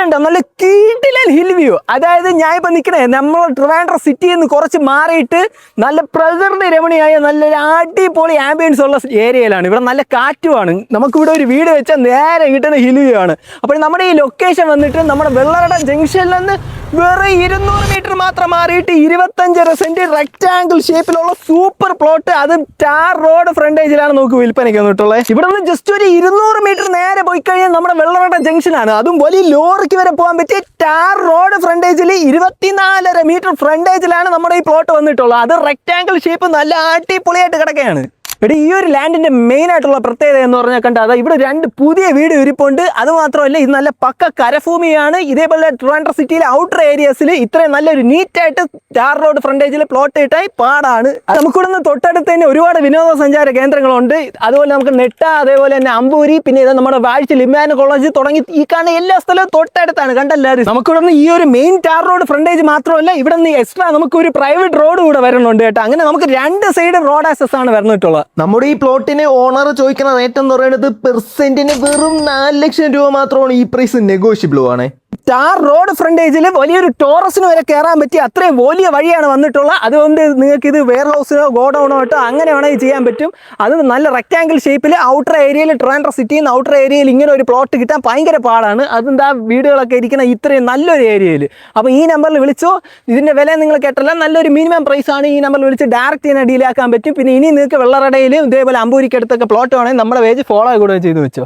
കണ്ടോ നല്ല കീട്ടിലൻ hill view. അതായത് ഞാൻ ഇപ്പൊ നിൽക്കണേ നമ്മൾ ട്രിവാൻഡ്രം സിറ്റിയിൽ നിന്ന് കുറച്ച് മാറിയിട്ട് നല്ല പ്രകൃതി രമണീയായ നല്ലൊരു അടിപൊളി ആംബിയൻസ് ഉള്ള ഏരിയയിലാണ്. ഇവിടെ നല്ല കാറ്റുമാണ്. നമുക്കിവിടെ ഒരു വീട് വെച്ചാൽ നേരെ കിട്ടുന്ന ഹിൽ വ്യൂ ആണ്. അപ്പോൾ നമ്മുടെ ഈ ലൊക്കേഷൻ വന്നിട്ട് നമ്മുടെ വെള്ളറട ജംഗ്ഷനിൽ നിന്ന് വെറും 200 മീറ്റർ മാത്രം മാറിയിട്ട് 25 സെന്റ് റെക്ടാങ്കിൾ ഷേപ്പിലുള്ള സൂപ്പർ പ്ലോട്ട്, അത് ടാർ റോഡ് ഫ്രണ്ടേജിലാണ് നമുക്ക് വിൽപ്പനയ്ക്ക് വന്നിട്ടുള്ളത്. ഇവിടെ നിന്ന് ജസ്റ്റ് ഒരു 200 മീറ്റർ നേരെ പോയി കഴിഞ്ഞാൽ നമ്മുടെ വെള്ളറട ജംഗ്ഷനാണ്. അതും വലിയ ലോറിക്ക് വരെ പോകാൻ പറ്റിയ ടാർ റോഡ് ഫ്രണ്ടേജിൽ 24.5 മീറ്റർ ഫ്രണ്ടേജിലാണ് നമ്മുടെ ഈ പ്ലോട്ട് വന്നിട്ടുള്ളത്. അത് റെക്ടാങ്കിൾ ഷേപ്പ് നല്ല അടിപൊളിയായിട്ട് കിടക്കുകയാണ്. ഇവിടെ ഈ ഒരു ലാൻഡിന്റെ മെയിൻ ആയിട്ടുള്ള പ്രത്യേകത എന്ന് പറഞ്ഞാൽ കണ്ട അതാ ഇവിടെ 2 പുതിയ വീട് ഇരിപ്പുണ്ട്. അത് മാത്രമല്ല ഇത് നല്ല പക്ക കരഭൂമിയാണ്. ഇതേപോലെ ട്രിവാൻഡ്രം സിറ്റിയിലെ ഔട്ടർ ഏരിയസിൽ ഇത്രയും നല്ലൊരു നീറ്റായിട്ട് ടാർ റോഡ് ഫ്രണ്ടേജിൽ പ്ലോട്ട് ഇട്ടായി പാടാണ്. നമുക്കിവിടെ നിന്ന് തൊട്ടടുത്ത് തന്നെ ഒരുപാട് വിനോദസഞ്ചാര കേന്ദ്രങ്ങളുണ്ട്. അതുപോലെ നമുക്ക് നെട്ട, അതേപോലെ തന്നെ അമ്പൂരി, പിന്നെ ഇത് നമ്മുടെ വാഴ്ച ലിമാൻ കോളേജ് തുടങ്ങി ഈ കാണുന്ന എല്ലാ സ്ഥലവും തൊട്ടടുത്താണ്. കണ്ടല്ലാരും നമുക്കിവിടെ നിന്ന് ഈ ഒരു മെയിൻ ടാർ റോഡ് ഫ്രണ്ടേജ് മാത്രമല്ല ഇവിടെ നിന്ന് എക്സ്ട്രാ നമുക്ക് ഒരു പ്രൈവറ്റ് റോഡ് കൂടെ വരുന്നുണ്ട് കേട്ടോ. അങ്ങനെ നമുക്ക് 2 സൈഡ് റോഡ് ആക്സസ് ആണ് വരുന്നിട്ടുള്ളത്. നമ്മുടെ ഈ പ്ലോട്ടിന് ഓണർ ചോദിക്കുന്ന റേറ്റ് എന്ന് പറയുന്നത് പെർസെന്റിന് വെറും 4 ലക്ഷം രൂപ മാത്രമാണ്. ഈ പ്രൈസ് നെഗോഷ്യബിളും ആണ്. ടാർ റോഡ് ഫ്രണ്ടേജിൽ വലിയൊരു ടോറസിന് വരെ കയറാൻ പറ്റിയ അത്രയും വലിയ വഴിയാണ് വന്നിട്ടുള്ളത്. അതുകൊണ്ട് നിങ്ങൾക്ക് ഇത് വെയർ ഹൗസിനോ ഗോഡൗണോ ആയിട്ടോ അങ്ങനെ വേണമെങ്കിൽ ചെയ്യാൻ പറ്റും. അത് നല്ല റെക്ടാങ്കിൾ ഷേപ്പിൽ ഔട്ടർ ഏരിയയിൽ ട്രിവാൻഡ്രം സിറ്റിയിൽ നിന്ന് ഔട്ടർ ഏരിയയിൽ ഇങ്ങനെ ഒരു പ്ലോട്ട് കിട്ടാൻ ഭയങ്കര പാടാണ്. അതെന്താ വീടുകളൊക്കെ ഇരിക്കുന്ന ഇത്രയും നല്ലൊരു ഏരിയയിൽ. അപ്പോൾ ഈ നമ്പറിൽ വിളിച്ചോ. ഇതിൻ്റെ വില നിങ്ങൾ കേട്ടല്ല, നല്ലൊരു മിനിമം പ്രൈസ് ആണ്. ഈ നമ്പറിൽ വിളിച്ച് ഡയറക്റ്റ് തന്നെ ഡീലാക്കാൻ പറ്റും. പിന്നെ ഇനി നിങ്ങൾക്ക് വെള്ളറടയിലും ഇതേപോലെ അമ്പൂരിക്കടുത്തൊക്കെ പ്ലോട്ട് വേണമെങ്കിൽ നമ്മുടെ പേജ് ഫോളോ കൂടെ ചെയ്ത് വെച്ചോ.